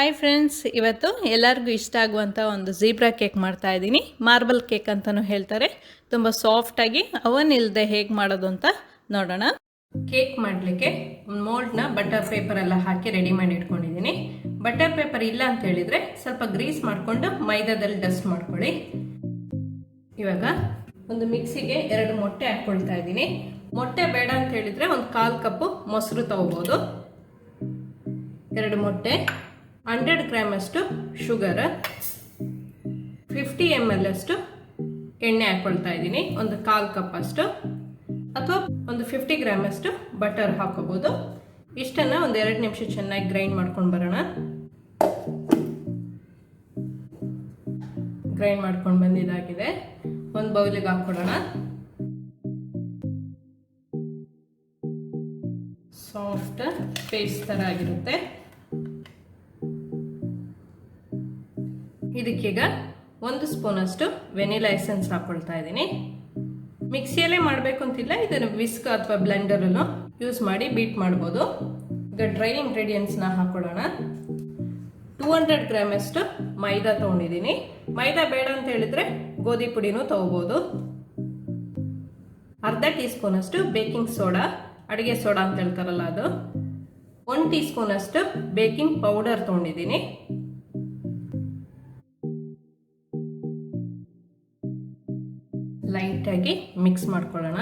Hi friends, ಇವತ್ತು ಎಲ್ಲರಿಗೂ ಇಷ್ಟ ಆಗುವಂಥ ಒಂದು ಝೀಬ್ರಾ ಕೇಕ್ ಮಾಡ್ತಾ ಇದ್ದೀನಿ. ಮಾರ್ಬಲ್ ಕೇಕ್ ಅಂತಲೂ ಹೇಳ್ತಾರೆ. ತುಂಬ ಸಾಫ್ಟಾಗಿ ಅವನ್ ಇಲ್ಲದೆ ಹೇಗೆ ಮಾಡೋದು ಅಂತ ನೋಡೋಣ. ಕೇಕ್ ಮಾಡಲಿಕ್ಕೆ ಮೋಲ್ಡ್ನ ಬಟರ್ ಪೇಪರ್ ಎಲ್ಲ ಹಾಕಿ ರೆಡಿ ಮಾಡಿ ಇಟ್ಕೊಂಡಿದ್ದೀನಿ. ಬಟರ್ ಪೇಪರ್ ಇಲ್ಲ ಅಂತ ಹೇಳಿದರೆ ಸ್ವಲ್ಪ ಗ್ರೀಸ್ ಮಾಡಿಕೊಂಡು ಮೈದಾದಲ್ಲಿ ಡಸ್ಟ್ ಮಾಡ್ಕೊಳ್ಳಿ. ಇವಾಗ ಒಂದು ಮಿಕ್ಸಿಗೆ 2 ಮೊಟ್ಟೆ ಹಾಕ್ಕೊಳ್ತಾ ಇದ್ದೀನಿ. ಮೊಟ್ಟೆ ಬೇಡ ಅಂತ ಹೇಳಿದರೆ ಒಂದು 1/4 ಕಪ್ಪು ಮೊಸರು ತಗೋಬೋದು. 2 ಮೊಟ್ಟೆ, 100 ಗ್ರಾಮ್ ಅಷ್ಟು ಶುಗರ್, 50 ml ಅಷ್ಟು ಎಣ್ಣೆ ಹಾಕೊಳ್ತಾ ಇದ್ದೀನಿ. ಒಂದು 1/4 ಕಪ್ ಅಷ್ಟು, ಅಥವಾ ಒಂದು 50 ಗ್ರಾಮ್ ಅಷ್ಟು ಬಟರ್ ಹಾಕೋಬಹುದು. ಇಷ್ಟನ್ನ ಒಂದು 2 ನಿಮಿಷ ಚೆನ್ನಾಗಿ ಗ್ರೈಂಡ್ ಮಾಡ್ಕೊಂಡು ಬರೋಣ. ಗ್ರೈಂಡ್ ಮಾಡ್ಕೊಂಡು ಬಂದಿದ್ದಾಗಿದೆ. ಒಂದು ಬೌಲಿಗೆ ಹಾಕೊಳ್ಳೋಣ. ಸಾಫ್ಟ್ ಪೇಸ್ಟ್ ತರ ಆಗಿರುತ್ತೆ. ಇದಕ್ಕೀಗ 1 ಸ್ಪೂನ್ ಅಷ್ಟು ವೆನಿಲಾ ಎಸೆನ್ಸ್ ಹಾಕೊಳ್ತಾ ಇದ್ದೀನಿ. ಮಿಕ್ಸಿಯಲ್ಲೇ ಮಾಡಬೇಕು ಅಂತಿಲ್ಲ, ಇದನ್ನು ವಿಸ್ಕ್ ಅಥವಾ ಬ್ಲೆಂಡರಲ್ಲೂ ಯೂಸ್ ಮಾಡಿ ಬೀಟ್ ಮಾಡ್ಬೋದು. ಈಗ ಡ್ರೈ ಇಂಗ್ರೀಡಿಯೆಂಟ್ಸ್ನ ಹಾಕೊಳ್ಳೋಣ. 200 ಗ್ರಾಮ್ ಅಷ್ಟು ಮೈದಾ ತೊಗೊಂಡಿದ್ದೀನಿ. ಮೈದಾ ಬೇಡ ಅಂತ ಹೇಳಿದ್ರೆ ಗೋಧಿ ಪುಡಿನೂ ತಗೋಬೋದು. ಅರ್ಧ ಟೀ ಸ್ಪೂನ್ ಅಷ್ಟು ಬೇಕಿಂಗ್ ಸೋಡಾ, ಅಡುಗೆ ಸೋಡಾ ಅಂತ ಹೇಳ್ತಾರಲ್ಲ ಅದು. 1 ಟೀ ಸ್ಪೂನ್ ಅಷ್ಟು ಬೇಕಿಂಗ್ ಪೌಡರ್ ತೊಗೊಂಡಿದ್ದೀನಿ. ಲೈಟ್ ಆಗಿ ಮಿಕ್ಸ್ ಮಾಡ್ಕೊಳ್ಳೋಣ.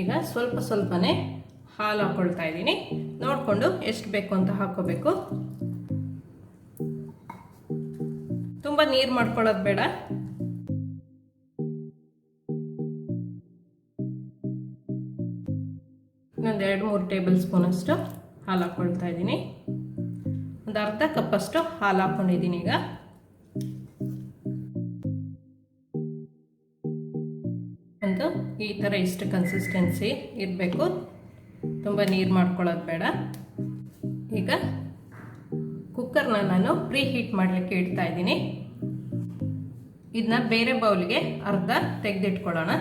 ಈಗ ಸ್ವಲ್ಪ ಸ್ವಲ್ಪನೇ ಹಾಲು ಹಾಕೊಳ್ತಾ ಇದ್ದೀನಿ. ನೋಡಿಕೊಂಡು ಎಷ್ಟು ಬೇಕು ಅಂತ ಹಾಕೋಬೇಕು. ತುಂಬ ನೀರು ಮಾಡ್ಕೊಳ್ಳೋದು ಬೇಡ. ಇನ್ನೊಂದು 2-3 ಟೇಬಲ್ ಸ್ಪೂನ್ ಅಷ್ಟು ಹಾಲು ಹಾಕೊಳ್ತಾ ಇದ್ದೀನಿ. ಒಂದು ಅರ್ಧ ಕಪ್ ಅಷ್ಟು ಹಾಲು ಹಾಕೊಂಡಿದ್ದೀನಿ. ಈಗ ಒಂದು ಈ ಥರ ಇಷ್ಟು ಕನ್ಸಿಸ್ಟೆನ್ಸಿ ಇರಬೇಕು, ತುಂಬ ನೀರು ಮಾಡ್ಕೊಳ್ಳೋದು ಬೇಡ. ಈಗ ಕುಕ್ಕರ್ನ ನಾನು ಪ್ರೀ ಹೀಟ್ ಮಾಡಲಿಕ್ಕೆ ಇಡ್ತಾ ಇದ್ದೀನಿ. ಇದನ್ನ ಬೇರೆ ಬೌಲ್ಗೆ ಅರ್ಧ ತೆಗೆದಿಟ್ಕೊಳ್ಳೋಣ.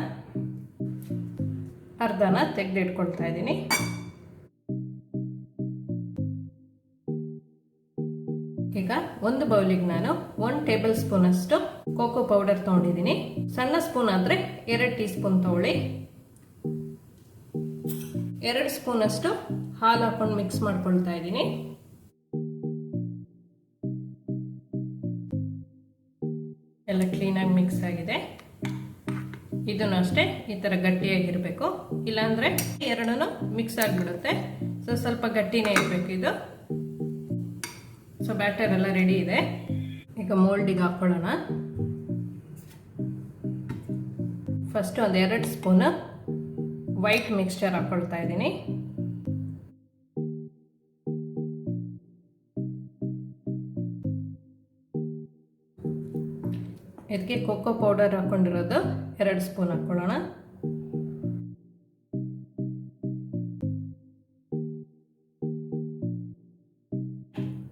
ಅರ್ಧನ ತೆಗೆದಿಟ್ಕೊಳ್ತಾ ಇದ್ದೀನಿ. ಈಗ ಒಂದು ಬೌಲಿಗೆ ನಾನು 1 ಟೇಬಲ್ ಸ್ಪೂನ್ ಅಷ್ಟು ಕೋಕೋ ಪೌಡರ್ ತಗೊಂಡಿದ್ದೀನಿ. ಸಣ್ಣ ಸ್ಪೂನ್ ಆದರೆ 2 ಟೀ ಸ್ಪೂನ್ ತಗೊಳ್ಳಿ. 2 ಸ್ಪೂನ್ ಅಷ್ಟು ಹಾಲು ಹಾಕೊಂಡು ಮಿಕ್ಸ್ ಮಾಡ್ಕೊಳ್ತಾ ಇದ್ದೀನಿ. ಎಲ್ಲ ಕ್ಲೀನಾಗಿ ಮಿಕ್ಸ್ ಆಗಿದೆ. ಇದನ್ನು ಅಷ್ಟೇ ಈ ಥರ ಗಟ್ಟಿಯಾಗಿರಬೇಕು, ಇಲ್ಲಾಂದರೆ ಎರಡೂ ಮಿಕ್ಸ್ ಆಗಿಬಿಡುತ್ತೆ. ಸ್ವಲ್ಪ ಗಟ್ಟಿನೇ ಇರಬೇಕು ಇದು. ಸೊ ಬ್ಯಾಟರ್ ಎಲ್ಲ ರೆಡಿ ಇದೆ. ಈಗ ಮೋಲ್ಡಿಗೆ ಹಾಕೊಳ್ಳೋಣ. ಫಸ್ಟ್ ಒಂದು 2 ಸ್ಪೂನ್ ವೈಟ್ ಮಿಕ್ಸ್ಚರ್ ಹಾಕೊಳ್ತಾ ಇದ್ದೀನಿ. ಇದಕ್ಕೆ ಕೋಕೋ ಪೌಡರ್ ಹಾಕೊಂಡಿರೋದು 2 ಸ್ಪೂನ್ ಹಾಕೊಳ್ಳೋಣ.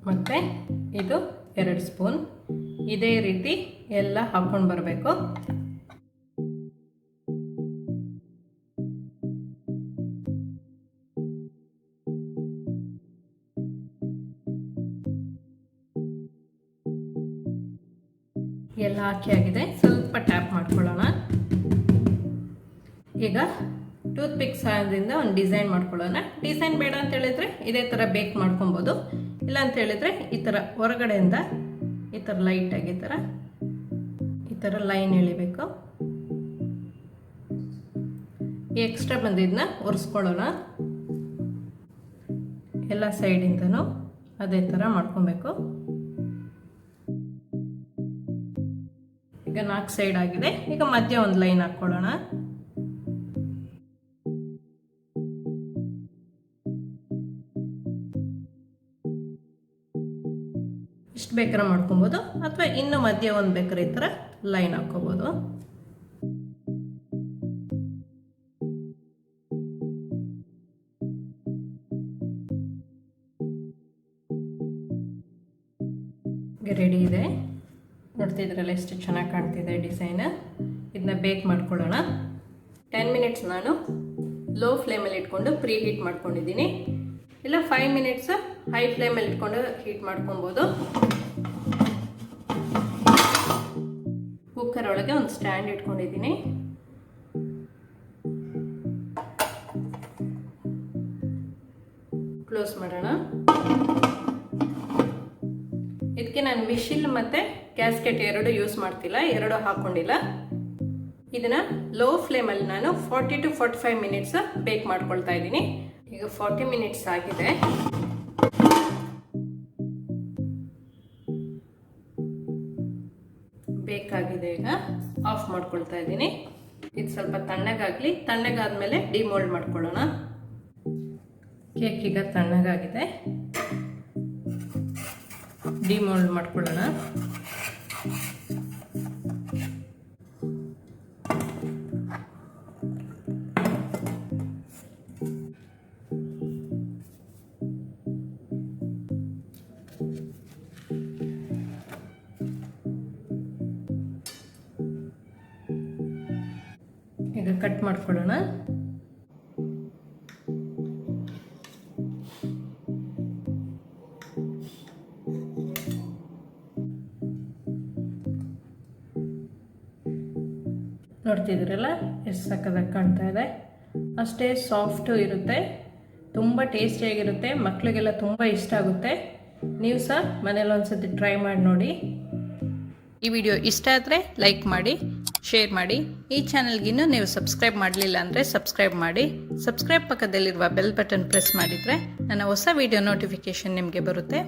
ಮತ್ತೆ ಇದು 2 ಸ್ಪೂನ್. ಇದೇ ರೀತಿ ಎಲ್ಲ ಹಾಕೊಂಡು ಬರಬೇಕು. ಎಲ್ಲ ಹಾಕಿ ಆಗಿದೆ. ಸ್ವಲ್ಪ ಟ್ಯಾಪ್ ಮಾಡ್ಕೊಳ್ಳೋಣ. ಈಗ ಟೂತ್ ಪಿಕ್ ಸಹಾಯದಿಂದ ಒಂದು ಡಿಸೈನ್ ಮಾಡ್ಕೊಳ್ಳೋಣ. ಡಿಸೈನ್ ಬೇಡ ಅಂತ ಹೇಳಿದ್ರೆ ಇದೇ ಥರ ಬೇಕ್ ಮಾಡ್ಕೊಬೋದು. ಇಲ್ಲ ಅಂತ ಹೇಳಿದ್ರೆ ಈ ಥರ ಹೊರಗಡೆಯಿಂದ ಈ ಥರ ಲೈಟಾಗಿ ಈ ಥರ ಲೈನ್ ಎಳಿಬೇಕು. ಎಕ್ಸ್ಟ್ರಾ ಬಂದಿದ್ದನ್ನ ಒರೆಸ್ಕೊಳ್ಳೋಣ. ಎಲ್ಲ ಸೈಡಿಂದನೂ ಅದೇ ಥರ ಮಾಡ್ಕೊಬೇಕು. ಈಗ 4 ಸೈಡ್ ಆಗಿದೆ. ಈಗ ಮಧ್ಯ ಒಂದು ಲೈನ್ ಹಾಕ್ಕೊಳ್ಳೋಣ. ಇಷ್ಟು ಬೇಕಾದ್ರೆ ಮಾಡ್ಕೊಬೋದು, ಅಥವಾ ಇನ್ನು ಮಧ್ಯ ಒಂದು ಬೇಕಾದ್ರೆ ಈ ಥರ ಲೈನ್ ಹಾಕೋಬೋದು. ರೆಡಿ ಇದೆ. ನೋಡ್ತಿದ್ರಲ್ಲ ಎಷ್ಟು ಚೆನ್ನಾಗಿ ಕಾಣ್ತಿದೆ ಡಿಸೈನ್. ಇದನ್ನ ಬೇಕ್ ಮಾಡ್ಕೊಳ್ಳೋಣ. 10 ಮಿನಿಟ್ಸ್ ನಾನು ಲೋ ಫ್ಲೇಮಲ್ಲಿ ಇಟ್ಕೊಂಡು ಪ್ರೀ ಹೀಟ್ ಮಾಡ್ಕೊಂಡಿದ್ದೀನಿ. ಇಲ್ಲ 5 ಮಿನಿಟ್ಸ್ ಹೈ ಫ್ಲೇಮಲ್ಲಿ ಇಟ್ಕೊಂಡು ಹೀಟ್ ಮಾಡ್ಕೊಬೋದು. ಕುಕ್ಕರ್ ಒಳಗೆ ಒಂದು ಸ್ಟ್ಯಾಂಡ್ ಇಟ್ಕೊಂಡಿದ್ದೀನಿ. ಕ್ಲೋಸ್ ಮಾಡೋಣ. ಇದಕ್ಕೆ ನಾನು ವಿಶಿಲ್ ಮತ್ತು ಗ್ಯಾಸ್ಕೆಟ್ ಎರಡು ಯೂಸ್ ಮಾಡ್ತಿಲ್ಲ, ಎರಡು ಹಾಕೊಂಡಿಲ್ಲ. ಇದನ್ನ ಲೋ ಫ್ಲೇಮಲ್ಲಿ ನಾನು 40 to 45 ಮಿನಿಟ್ಸ್ ಬೇಕ್ ಮಾಡ್ಕೊಳ್ತಾ ಇದ್ದೀನಿ. ಈಗ 40 ಮಿನಿಟ್ಸ್ ಆಗಿದೆ. ಬೇಕಾಗಿದೆ. ಈಗ ಆಫ್ ಮಾಡ್ಕೊಳ್ತಾ ಇದ್ದೀನಿ. ಇದು ಸ್ವಲ್ಪ ತಣ್ಣಗಾಗಲಿ. ತಣ್ಣಗಾದ್ಮೇಲೆ ಡಿಮೋಲ್ಡ್ ಮಾಡ್ಕೊಳ್ಳೋಣ. ಕೇಕ್ ಈಗ ತಣ್ಣಗಾಗಿದೆ. ಡಿಮೋಲ್ಡ್ ಮಾಡ್ಕೊಳ್ಳೋಣ. ಈಗ ಕಟ್ ಮಾಡ್ಕೊಳ್ಳೋಣ. ನೋಡ್ತಿದ್ದೀರಲ್ಲ ಎಷ್ಟು ಸಕ್ಕತ್ತಾಗಿ ಕಾಣ್ತಾ ಇದೆ. ಅಷ್ಟೇ ಸಾಫ್ಟು ಇರುತ್ತೆ, ತುಂಬ ಟೇಸ್ಟಿಯಾಗಿರುತ್ತೆ, ಮಕ್ಕಳಿಗೆಲ್ಲ ತುಂಬ ಇಷ್ಟ ಆಗುತ್ತೆ. ನೀವು ಸಹ ಮನೇಲಿ ಒಂದ್ಸತಿ ಟ್ರೈ ಮಾಡಿ ನೋಡಿ. ಈ ವಿಡಿಯೋ ಇಷ್ಟ ಆದರೆ ಲೈಕ್ ಮಾಡಿ, ಶೇರ್ ಮಾಡಿ. ಈ ಚಾನಲ್ಗಿನ್ನೂ ನೀವು ಸಬ್ಸ್ಕ್ರೈಬ್ ಮಾಡಲಿಲ್ಲ ಅಂದರೆ ಸಬ್ಸ್ಕ್ರೈಬ್ ಮಾಡಿ. ಸಬ್ಸ್ಕ್ರೈಬ್ ಪಕ್ಕದಲ್ಲಿರುವ ಬೆಲ್ ಬಟನ್ ಪ್ರೆಸ್ ಮಾಡಿದರೆ ನನ್ನ ಹೊಸ ವಿಡಿಯೋ ನೋಟಿಫಿಕೇಷನ್ ನಿಮಗೆ ಬರುತ್ತೆ.